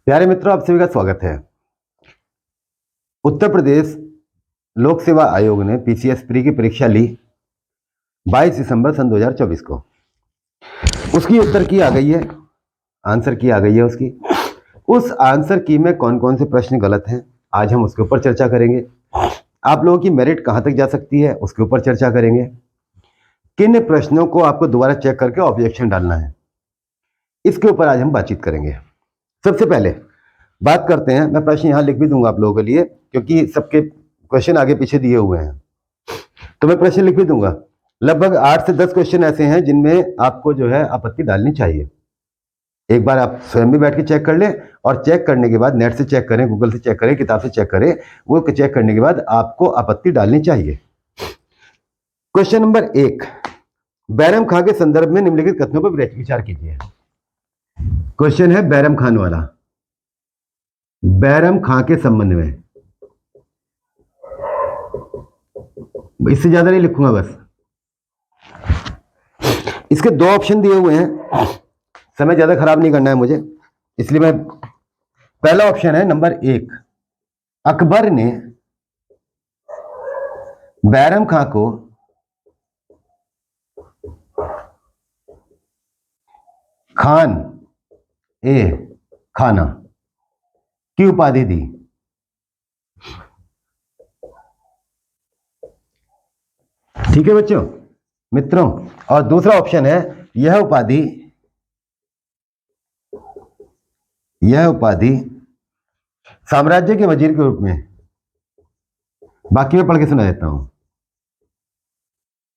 प्यारे मित्रों, आप सभी का स्वागत है। उत्तर प्रदेश लोक सेवा आयोग ने पीसीएस प्री की परीक्षा ली 22 दिसंबर सन 2024 को। उसकी उत्तर की आ गई है, आंसर की आ गई है उसकी। उस आंसर की में कौन कौन से प्रश्न गलत हैं, आज हम उसके ऊपर चर्चा करेंगे। आप लोगों की मेरिट कहाँ तक जा सकती है, उसके ऊपर चर्चा करेंगे। किन प्रश्नों को आपको दोबारा चेक करके ऑब्जेक्शन डालना है, इसके ऊपर आज हम बातचीत करेंगे। सबसे पहले बात करते हैं, मैं प्रश्न यहां लिख भी दूंगा आप लोगों के लिए, क्योंकि सबके क्वेश्चन आगे पीछे दिए हुए हैं, तो मैं प्रश्न लिख भी दूंगा। लगभग 8 से 10 क्वेश्चन ऐसे हैं जिनमें आपको जो है आपत्ति डालनी चाहिए। एक बार आप स्वयं भी बैठ के चेक कर लें, और चेक करने के बाद नेट से चेक करें, गूगल से चेक करें, किताब से चेक करें। वो चेक करने के बाद आपको आपत्ति डालनी चाहिए। क्वेश्चन नंबर 1, बैरम खां के संदर्भ में निम्नलिखित कथनों पर विचार कीजिए। क्वेश्चन है बैरम खान वाला। बैरम खां के संबंध में, इससे ज्यादा नहीं लिखूंगा, बस इसके 2 ऑप्शन दिए हुए हैं, समय ज्यादा खराब नहीं करना है मुझे, इसलिए मैं पहला ऑप्शन है नंबर 1, अकबर ने बैरम खां को खान ए खाना की उपाधि दी। ठीक है बच्चों, मित्रों। और दूसरा ऑप्शन है, यह उपाधि साम्राज्य के वजीर के रूप में। बाकी मैं पढ़ के सुना देता हूं,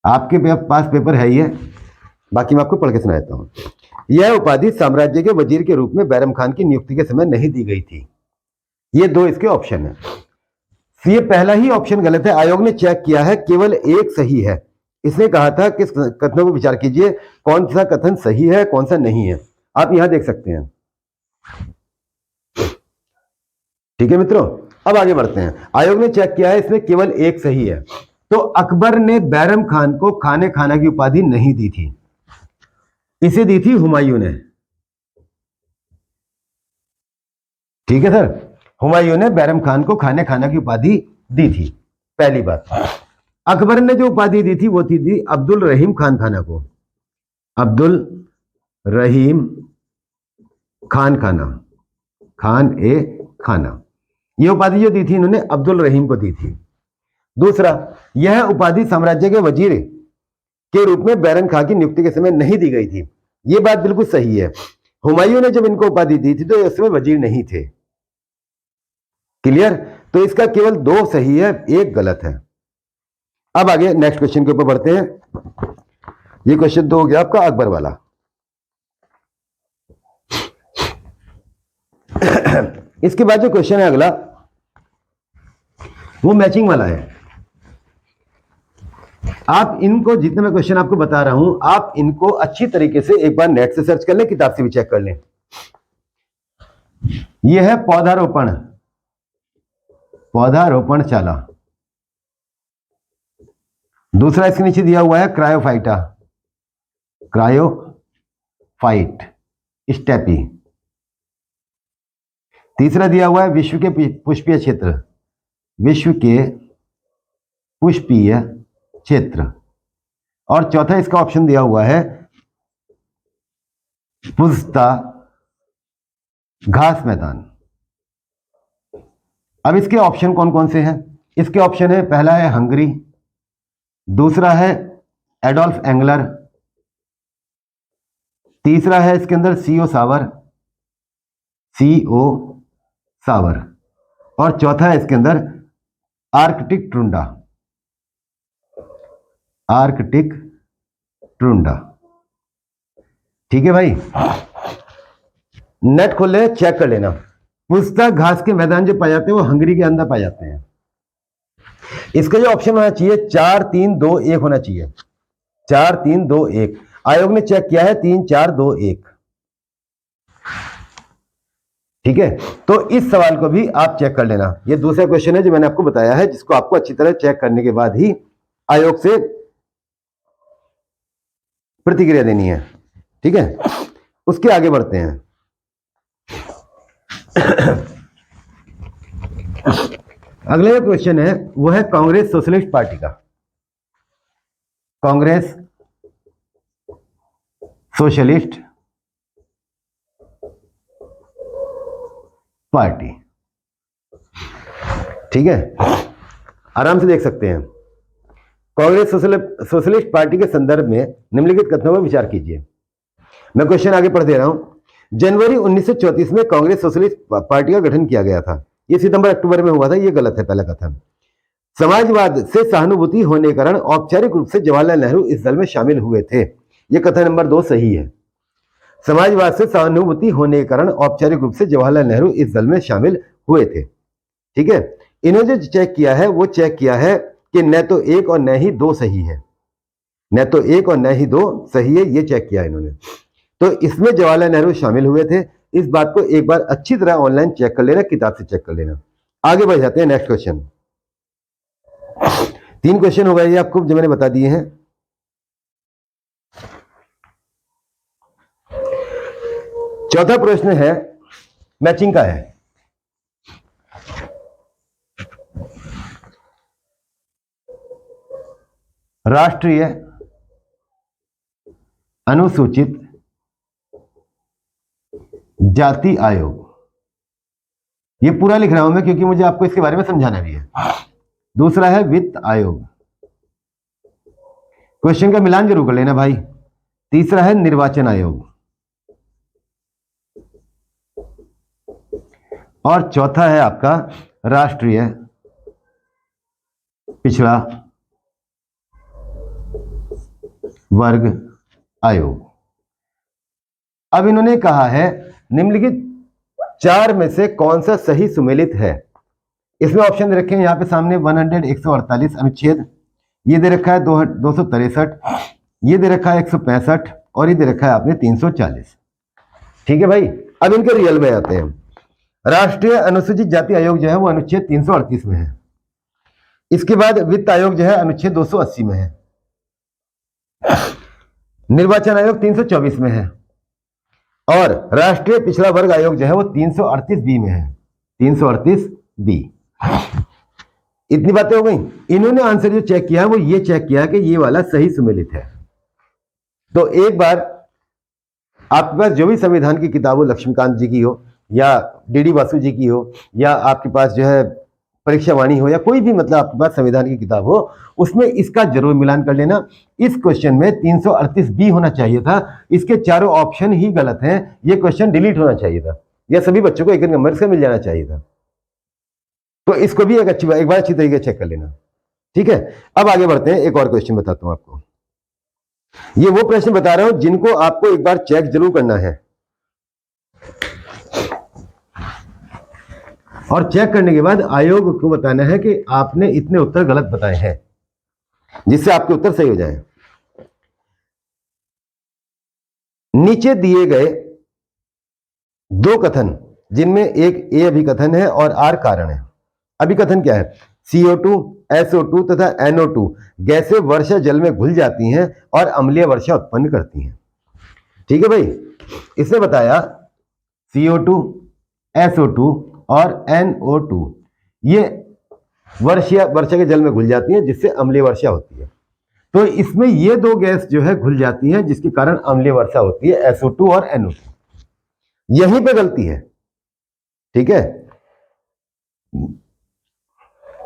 आपके पास पेपर है ही है, बाकी मैं आपको पढ़ के सुना देता हूं। यह उपाधि साम्राज्य के वजीर के रूप में बैरम खान की नियुक्ति के समय नहीं दी गई थी। ये 2 इसके ऑप्शन है। ये पहला ही ऑप्शन गलत है। आयोग ने चेक किया है, केवल एक सही है। इसने कहा था कि कथनों को विचार कीजिए, कौन सा कथन सही है, कौन सा नहीं है। आप यहां देख सकते हैं। ठीक है मित्रों, अब आगे बढ़ते हैं। आयोग ने चेक किया है, इसमें केवल एक सही है। तो अकबर ने बैरम खान को खाने खाना की उपाधि नहीं दी थी, इसे दी थी हुमायूं ने। ठीक है सर, हुमायूं ने बैरम खान को खाने खाना की उपाधि दी थी, पहली बात। अकबर ने जो उपाधि दी थी वो थी अब्दुल रहीम खान खाना को। अब्दुल रहीम खान खाना, खान ए खाना, यह उपाधि जो दी थी इन्होंने अब्दुल रहीम को दी थी। दूसरा, यह उपाधि साम्राज्य के वजीर के रूप में बैरम खां की नियुक्ति के समय नहीं दी गई थी। यह बात बिल्कुल सही है। हुमायूं ने जब इनको उपाधि दी थी तो उसमें वजीर नहीं थे। क्लियर? तो इसका केवल 2 सही है, 1 गलत है। अब आगे नेक्स्ट क्वेश्चन के ऊपर बढ़ते हैं। ये क्वेश्चन 2 हो गया आपका अकबर वाला। इसके बाद जो क्वेश्चन है अगला, वो मैचिंग वाला है। आप इनको, जितने मैं क्वेश्चन आपको बता रहा हूं, आप इनको अच्छी तरीके से एक बार नेट से सर्च कर लें, किताब से भी चेक कर लें। यह है पौधारोपण शाला। दूसरा इसके नीचे दिया हुआ है क्रायोफाइट स्टेपी। तीसरा दिया हुआ है विश्व के पुष्पीय क्षेत्र। और चौथा इसका ऑप्शन दिया हुआ है पुस्ता घास मैदान। अब इसके ऑप्शन कौन कौन से हैं? इसके ऑप्शन है, पहला है हंगरी, दूसरा है एडोल्फ एंगलर, तीसरा है इसके अंदर सीओ सावर, और चौथा है इसके अंदर आर्कटिक ट्रुंडा। ठीक है भाई, नेट खोल ले, चेक कर लेना। पुस्तक घास के मैदान जो पाए जाते हैं वो हंगरी के अंदर पाए जाते हैं। इसका जो ऑप्शन होना चाहिए 4 3 2 1 होना चाहिए। 4 3 2 1 आयोग ने चेक किया है 3 4 2 1। ठीक है, तो इस सवाल को भी आप चेक कर लेना। ये दूसरा क्वेश्चन है जो मैंने आपको बताया है, जिसको आपको अच्छी तरह चेक करने के बाद ही आयोग से प्रतिक्रिया देनी है। ठीक है, उसके आगे बढ़ते हैं। अगला जो क्वेश्चन है वो है कांग्रेस सोशलिस्ट पार्टी का। कांग्रेस सोशलिस्ट पार्टी, ठीक है, आराम से देख सकते हैं। कांग्रेस सोशलिस्ट पार्टी के संदर्भ में निम्नलिखित कथनों पर विचार कीजिए। मैं क्वेश्चन आगे पढ़ दे रहा हूं। जनवरी 1934 में कांग्रेस सोशलिस्ट पार्टी का गठन किया गया था। ये सितंबर अक्टूबर में हुआ था, ये गलत है पहला कथन। समाजवाद से सहानुभूति होने के कारण औपचारिक रूप से जवाहरलाल नेहरू इस दल में शामिल हुए थे। ये कथन नंबर 2 सही है। समाजवाद से सहानुभूति होने के कारण औपचारिक रूप से जवाहरलाल नेहरू इस दल में शामिल हुए थे, ठीक है। इन्होंने जो चेक किया है वो चेक किया है कि न तो एक और न ही दो सही है, न तो एक और न ही दो सही है, ये चेक किया इन्होंने। तो इसमें जवाहरलाल नेहरू शामिल हुए थे। इस बात को एक बार अच्छी तरह ऑनलाइन चेक कर लेना, किताब से चेक कर लेना। आगे बढ़ जाते हैं नेक्स्ट क्वेश्चन। 3 क्वेश्चन हो गए आपको जो मैंने बता दिए हैं। चौथा प्रश्न है मैचिंग का है। राष्ट्रीय अनुसूचित जाति आयोग, ये पूरा लिख रहा हूं मैं क्योंकि मुझे आपको इसके बारे में समझाना भी है। दूसरा है वित्त आयोग, क्वेश्चन का मिलान जरूर कर लेना भाई। तीसरा है निर्वाचन आयोग और चौथा है आपका राष्ट्रीय पिछड़ा वर्ग आयोग। अब इन्होंने कहा है निम्नलिखित 4 में से कौन सा सही सुमेलित है। इसमें ऑप्शन दे रखे हैं यहां पे सामने 100 148 अनुच्छेद, ये दे रखा है 263, ये दे रखा है 165 और ये दे रखा है आपने 340, ठीक है भाई। अब इनके रियल में आते हैं। राष्ट्रीय अनुसूचित जाति आयोग जो है वो अनुच्छेद 338 में है। इसके बाद वित्त आयोग जो है अनुच्छेद 280 में है। निर्वाचन आयोग 324 में है और राष्ट्रीय पिछड़ा वर्ग आयोग जो है वो 338 बी में है, 338 बी। इतनी बातें हो गई। इन्होंने आंसर जो चेक किया है वो ये चेक किया है कि ये वाला सही सुमेलित है। तो एक बार आपके पास जो भी संविधान की किताब हो, लक्ष्मीकांत जी की हो या डीडी वासु जी की हो या आपके पास जो है परीक्षा वाणी हो या कोई भी मतलब आपके पास संविधान की किताब हो, उसमें इसका जरूर मिलान कर लेना। इस क्वेश्चन में 338 बी होना चाहिए था। इसके चारों ऑप्शन ही गलत हैं। ये क्वेश्चन डिलीट होना चाहिए था या सभी बच्चों को एक नंबर से मिल जाना चाहिए था। तो इसको भी एक बार अच्छी तरीके से चेक कर लेना, ठीक है। अब आगे बढ़ते हैं। एक और क्वेश्चन बताता हूं आपको। ये वो प्रश्न बता रहा हूं जिनको आपको एक बार चेक जरूर करना है और चेक करने के बाद आयोग को बताना है कि आपने इतने उत्तर गलत बताए हैं, जिससे आपके उत्तर सही हो जाए। नीचे दिए गए 2 कथन जिनमें एक ए अभिकथन है और आर कारण है। अभिकथन क्या है? CO2, SO2 तथा NO2 गैसें वर्षा जल में घुल जाती हैं और अम्लीय वर्षा उत्पन्न करती हैं, ठीक है भाई। इसने बताया CO2, SO2 और NO2 ये वर्षा के जल में घुल जाती हैं जिससे अम्लीय वर्षा होती है। तो इसमें ये 2 गैस जो है घुल जाती हैं जिसके कारण अम्लीय वर्षा होती है, SO2 और NO2। यहीं पे गलती है, ठीक है,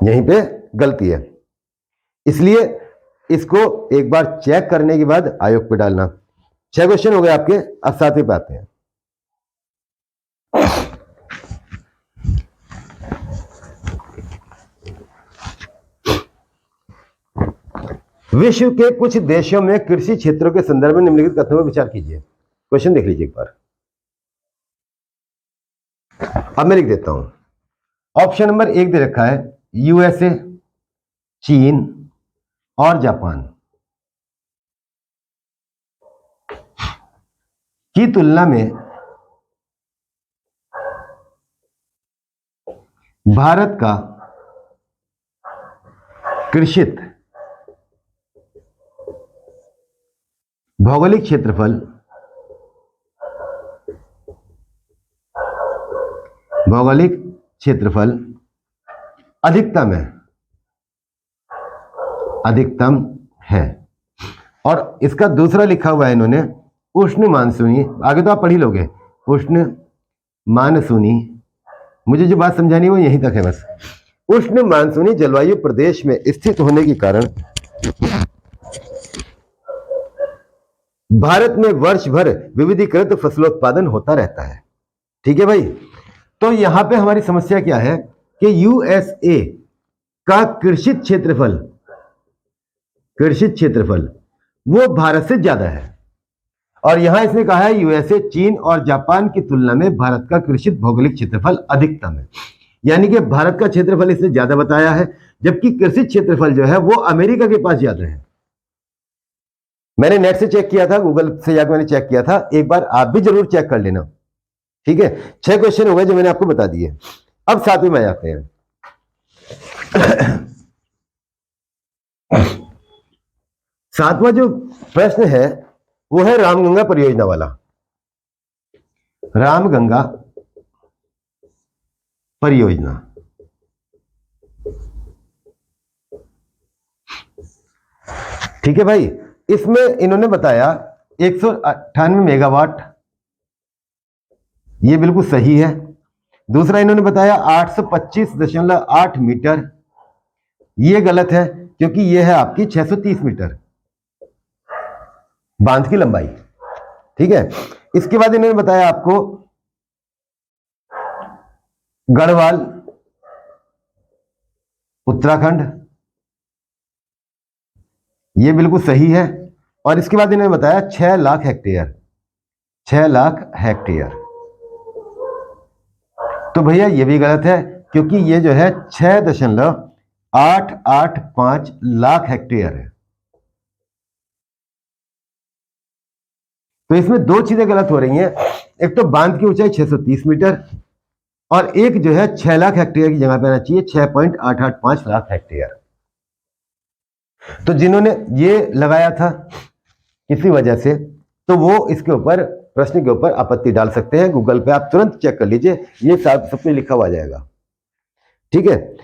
यहीं पे गलती है। इसलिए इसको एक बार चेक करने के बाद आयोग पे डालना। 6 क्वेश्चन हो गए आपके। अब 7वें पे आते हैं। विश्व के कुछ देशों में कृषि क्षेत्रों के संदर्भ में निम्नलिखित कथनों पर विचार कीजिए। क्वेश्चन देख लीजिए एक बार। अब मैं लिख देता हूं। ऑप्शन नंबर 1 दे रखा है USA, चीन और जापान की तुलना में भारत का कृषित भौगोलिक क्षेत्रफल भौगोलिक क्षेत्रफल अधिकतम है, अधिकतम है। और इसका दूसरा लिखा हुआ है इन्होंने उष्ण मानसूनी, आगे तो आप पढ़ ही लोगे, उष्ण मानसूनी, मुझे जो बात समझानी है वो यहीं तक है बस। उष्ण मानसूनी जलवायु प्रदेश में स्थित होने के कारण भारत में वर्ष भर विविधीकृत फसलोत्पादन होता रहता है। ठीक है भाई। तो यहां पे हमारी समस्या क्या है कि यूएसए का कृषि क्षेत्रफल वो भारत से ज्यादा है। और यहां इसने कहा है यूएसए चीन और जापान की तुलना में भारत का कृषि भौगोलिक क्षेत्रफल अधिकतम है, यानी कि भारत का क्षेत्रफल इसने ज्यादा बताया है, जबकि कृषि क्षेत्रफल जो है वो अमेरिका के पास ज्यादा है। मैंने नेट से चेक किया था, गूगल से जाकर मैंने चेक किया था, एक बार आप भी जरूर चेक कर लेना। ठीक है, 6 क्वेश्चन हो गए जो मैंने आपको बता दिए। अब 7वें में आते हैं। 7वां जो प्रश्न है वो है रामगंगा परियोजना वाला। रामगंगा परियोजना, ठीक है भाई। इसमें इन्होंने बताया 198 मेगावाट, ये बिल्कुल सही है। दूसरा इन्होंने बताया 825.8 मीटर, ये गलत है क्योंकि ये है आपकी 630 मीटर बांध की लंबाई। ठीक है, इसके बाद इन्होंने बताया आपको गढ़वाल उत्तराखंड, ये बिल्कुल सही है। और इसके बाद इन्होंने बताया 6 लाख हेक्टेयर, 6 लाख हेक्टेयर, तो भैया ये भी गलत है क्योंकि ये जो है 6.885 लाख हेक्टेयर है। तो इसमें दो चीजें गलत हो रही हैं, एक तो बांध की ऊंचाई 630 मीटर और एक जो है 6 लाख हेक्टेयर की जगह पे आना चाहिए 6.885 लाख हेक्टेयर। तो जिन्होंने ये लगाया था किसी वजह से, तो वो इसके ऊपर प्रश्न के ऊपर आपत्ति डाल सकते हैं। गूगल पे आप तुरंत चेक कर लीजिए, ये सब पे लिखा हुआ जाएगा। ठीक है,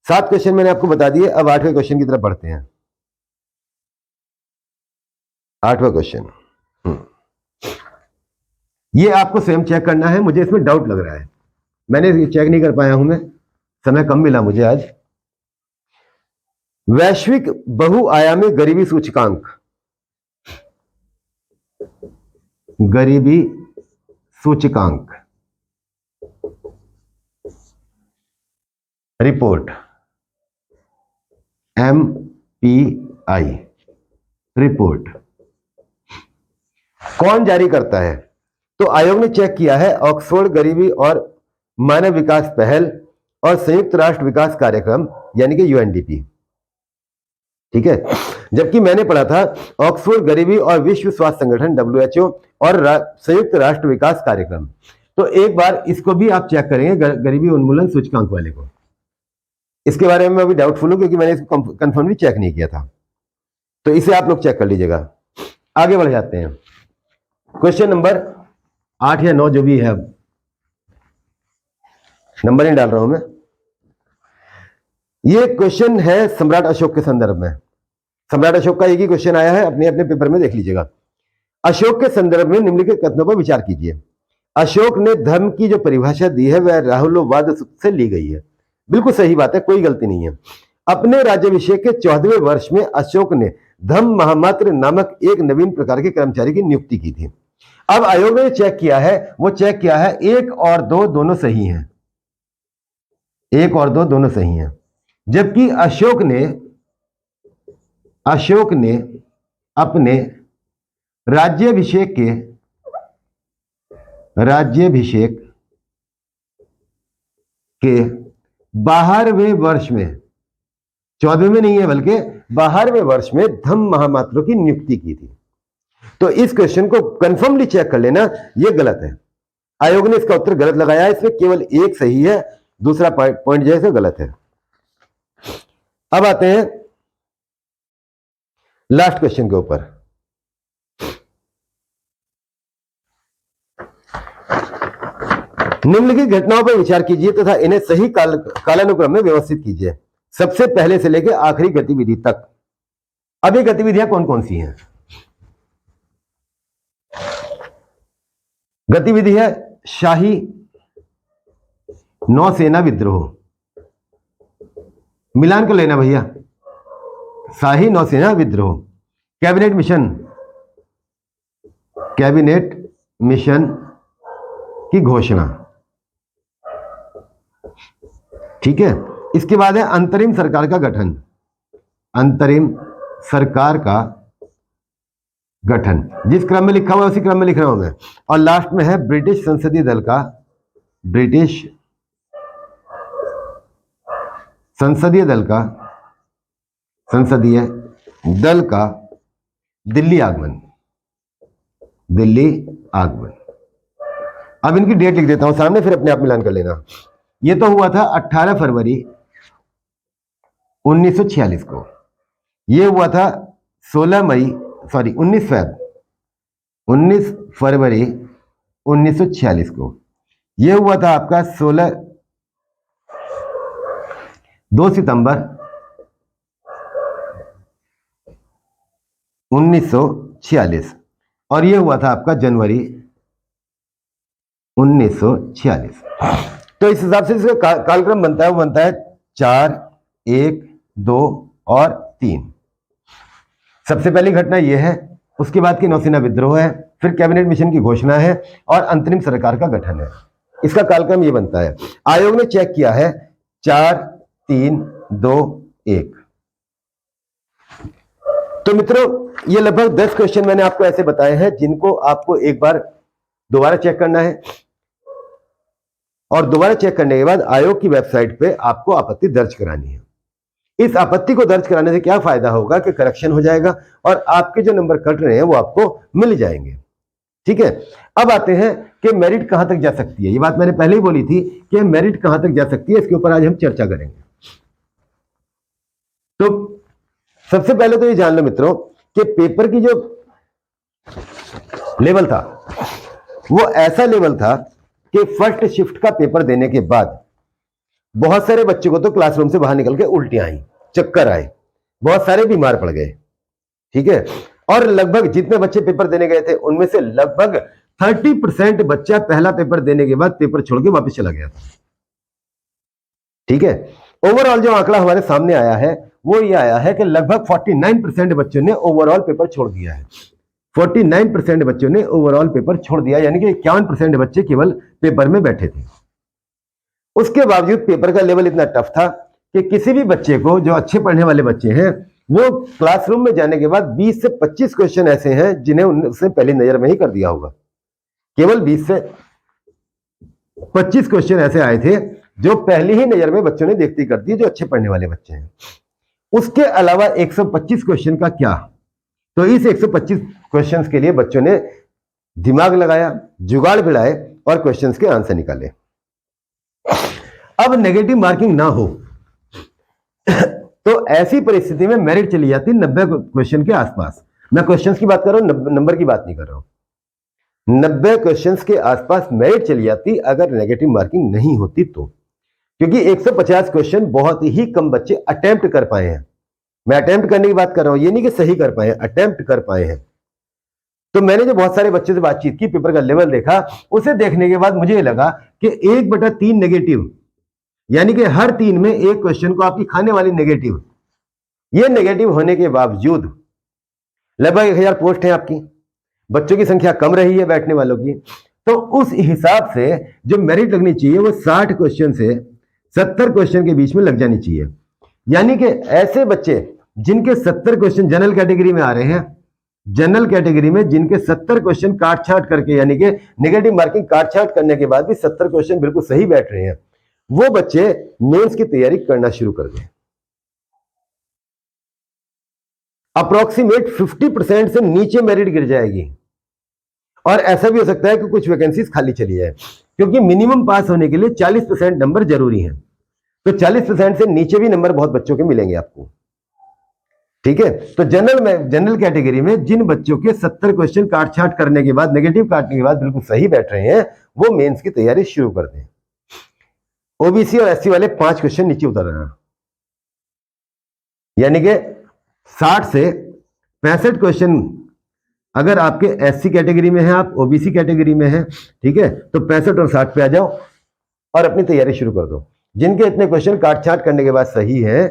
7 क्वेश्चन मैंने आपको बता दिए। अब 8वें क्वेश्चन की तरफ बढ़ते हैं। 8वां क्वेश्चन, ये आपको स्वयं चेक करना है, मुझे इसमें डाउट लग रहा है, मैंने चेक नहीं कर पाया हूं, मैं समय कम मिला मुझे आज। वैश्विक बहुआयामी गरीबी सूचकांक, गरीबी सूचकांक रिपोर्ट, MPI रिपोर्ट कौन जारी करता है? तो आयोग ने चेक किया है ऑक्सफोर्ड गरीबी और मानव विकास पहल और संयुक्त राष्ट्र विकास कार्यक्रम यानी कि UNDP। ठीक है, जबकि मैंने पढ़ा था ऑक्सफोर्ड गरीबी और विश्व स्वास्थ्य संगठन WHO और संयुक्त राष्ट्र विकास कार्यक्रम। तो एक बार इसको भी आप चेक करेंगे, गरीबी उन्मूलन सूचकांक वाले को। इसके बारे में मैं अभी डाउटफुल हूं क्योंकि मैंने इसको कंफर्म भी चेक नहीं किया था, तो इसे आप लोग चेक कर लीजिएगा। आगे बढ़ जाते हैं, क्वेश्चन नंबर 8 या 9 जो भी है, अब नंबर नहीं डाल रहा हूं मैं। ये क्वेश्चन है सम्राट अशोक के संदर्भ में। सम्राट अशोक का एक ही क्वेश्चन आया है, अपने अपने पेपर में देख लीजिएगा। अशोक के संदर्भ में निम्नलिखित कथनों पर विचार कीजिए। अशोक ने धर्म की जो परिभाषा दी है वह राहुलोवाद से ली गई है। बिल्कुल सही बात है, कोई गलती नहीं है। अपने राज्याभिषेक के 14वें वर्ष में अशोक ने धम्म महामात्र नामक एक नवीन प्रकार के कर्मचारी की नियुक्ति की थी। अब आयोग ने चेक किया है, वो चेक किया है 1 और 2 दोनों सही हैं, 1 और 2 दोनों सही हैं, जबकि अशोक ने अपने राज्याभिषेक के 12वें वर्ष में, 14वें में नहीं है बल्कि 12वें वर्ष में धम्म महामात्रों की नियुक्ति की थी। तो इस क्वेश्चन को कंफर्मली चेक कर लेना, यह गलत है। आयोग ने इसका उत्तर गलत लगाया, इसमें केवल एक सही है, दूसरा पॉइंट जो है गलत है। अब आते हैं लास्ट क्वेश्चन के ऊपर। निम्नलिखित घटनाओं पर विचार कीजिए तथा इन्हें सही कालानुक्रम में व्यवस्थित कीजिए, सबसे पहले से लेकर आखिरी गतिविधि तक। अब ये गतिविधियां कौन कौन सी हैं? गतिविधि है शाही नौसेना विद्रोह, मिलान कर लेना भैया, शाही नौसेना विद्रोह। कैबिनेट मिशन, कैबिनेट मिशन की घोषणा, ठीक है। इसके बाद है अंतरिम सरकार का गठन, अंतरिम सरकार का गठन, जिस क्रम में लिखा हुआ है उसी क्रम में लिख रहा हूं मैं। और लास्ट में है ब्रिटिश संसदीय दल का, ब्रिटिश संसदीय दल का दिल्ली आगमन, दिल्ली आगमन। अब इनकी डेट लिख देता हूं सामने, फिर अपने आप मिलान कर लेना। ये तो हुआ था 18 फरवरी 1946 को, ये हुआ था 19 फरवरी 1946 को, ये हुआ था आपका 2 सितंबर 1946, और ये हुआ था आपका जनवरी 1946। तो इस हिसाब से इसका कालक्रम बनता है, वो बनता है 4, 1, 2 और 3। सबसे पहली घटना यह है, उसके बाद की नौसेना विद्रोह है, फिर कैबिनेट मिशन की घोषणा है और अंतरिम सरकार का गठन है। इसका कालक्रम यह बनता है। आयोग ने चेक किया है 4, 3, 2, 1। तो मित्रों, ये लगभग 10 क्वेश्चन मैंने आपको ऐसे बताए हैं जिनको आपको एक बार दोबारा चेक करना है, और दोबारा चेक करने के बाद आयोग की वेबसाइट पे आपको आपत्ति दर्ज करानी है। इस आपत्ति को दर्ज कराने से क्या फायदा होगा कि करेक्शन हो जाएगा और आपके जो नंबर कट रहे हैं वो आपको मिल जाएंगे, ठीक है। अब आते हैं कि मेरिट कहां तक जा सकती है। ये बात मैंने पहले ही बोली थी कि मेरिट कहां तक जा सकती है, इसके ऊपर आज हम चर्चा करेंगे। तो सबसे पहले तो ये जान लो मित्रों कि पेपर की जो लेवल था वो ऐसा लेवल था कि फर्स्ट शिफ्ट का पेपर देने के बाद बहुत सारे बच्चों को तो क्लासरूम से बाहर निकल के उल्टियां आई, चक्कर आए, बहुत सारे बीमार पड़ गए, ठीक है। और लगभग जितने बच्चे पेपर देने गए थे उनमें से लगभग 30% बच्चा पहला पेपर देने के बाद पेपर छोड़ के वापस चला गया था, ठीक है। ओवरऑल जो आंकड़ा हमारे सामने आया है वो ये आया है कि लगभग 49% बच्चों ने ओवरऑल पेपर छोड़ दिया है। 49% बच्चों ने ओवरऑल पेपर छोड़ दिया, यानी कि 51% बच्चे केवल पेपर में बैठे थे। उसके बावजूद पेपर का लेवल इतना टफ था कि किसी भी बच्चे को, जो अच्छे पढ़ने वाले बच्चे हैं, वो क्लासरूम में जाने के बाद 20 से 25 क्वेश्चन ऐसे हैं जिन्हें उसने पहली नजर में ही कर दिया होगा। केवल 20 से 25 क्वेश्चन ऐसे आए थे जो पहली ही नजर में बच्चों ने देखती कर दी, जो अच्छे पढ़ने वाले बच्चे हैं। उसके अलावा 125 क्वेश्चन का क्या, तो इस 125 क्वेश्चंस के लिए बच्चों ने दिमाग लगाया, जुगाड़ भिड़ाए और क्वेश्चंस के आंसर निकाले। अब नेगेटिव मार्किंग ना हो तो ऐसी परिस्थिति में मेरिट चली जाती 90 क्वेश्चन के आसपास। मैं क्वेश्चंस की बात कर रहा हूं, नंबर की बात नहीं कर रहा हूं। 90 क्वेश्चंस के आसपास मेरिट चली जाती अगर नेगेटिव मार्किंग नहीं होती तो, क्योंकि 150 क्वेश्चन बहुत ही कम बच्चे अटेम्प्ट कर पाए हैं। मैं अटेम्प्ट करने की बात कर रहा हूं, ये नहीं कि सही कर पाए, अटेम्प्ट कर पाए हैं। तो मैंने जो बहुत सारे बच्चों से बातचीत की, पेपर का लेवल देखा, उसे देखने के बाद मुझे लगा कि 1/3 नेगेटिव, यानी कि हर 3 में एक क्वेश्चन को आपकी खाने वाली नेगेटिव। ये नेगेटिव होने के बावजूद लगभग 1000 पोस्ट है आपकी, बच्चों की संख्या कम रही है बैठने वालों की, तो उस हिसाब से जो मेरिट लगनी चाहिए वो 60 क्वेश्चन से 70 क्वेश्चन के बीच में लग जानी चाहिए। यानी कि ऐसे बच्चे जिनके 70 क्वेश्चन जनरल कैटेगरी में आ रहे हैं, जनरल कैटेगरी में जिनके 70 क्वेश्चन काट छाट करके, यानी कि नेगेटिव मार्किंग काट छाट करने के बाद भी 70 क्वेश्चन बिल्कुल सही बैठ रहे हैं, वो बच्चे मेंस की तैयारी करना शुरू कर दें। अप्रोक्सीमेट 50% से नीचे मेरिट गिर जाएगी, और ऐसा भी हो सकता है कि कुछ वैकेंसीज खाली चली जाए, क्योंकि मिनिमम पास होने के लिए 40% नंबर जरूरी है। तो 40% से नीचे भी नंबर बहुत बच्चों के मिलेंगे आपको, ठीक है। तो जनरल कैटेगरी में जिन बच्चों के 70 क्वेश्चन काट छाट करने के बाद, नेगेटिव काटने के बाद बिल्कुल सही बैठ रहे हैं, वो मेंस की तैयारी शुरू कर दें। ओबीसी और एससी वाले 5 क्वेश्चन नीचे उतर रहे हैं, यानी कि 60 से 65 क्वेश्चन अगर आपके एससी कैटेगरी में है, आप ओबीसी कैटेगरी में है, ठीक है, तो 65 और 60 पे आ जाओ और अपनी तैयारी शुरू कर दो। जिनके इतने क्वेश्चन काट छाट करने के बाद सही है,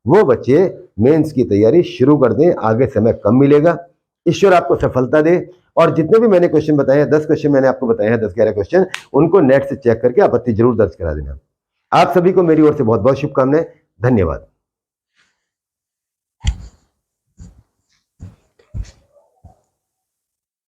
वो बच्चे मेंस की तैयारी शुरू कर दें, आगे समय कम मिलेगा। ईश्वर आपको सफलता दे। और जितने भी मैंने क्वेश्चन बताए हैं, 10 क्वेश्चन मैंने आपको बताए हैं, 10-11 क्वेश्चन, उनको नेट से चेक करके आपत्ति जरूर दर्ज करा देना। आप सभी को मेरी ओर से बहुत बहुत शुभकामनाएं। धन्यवाद।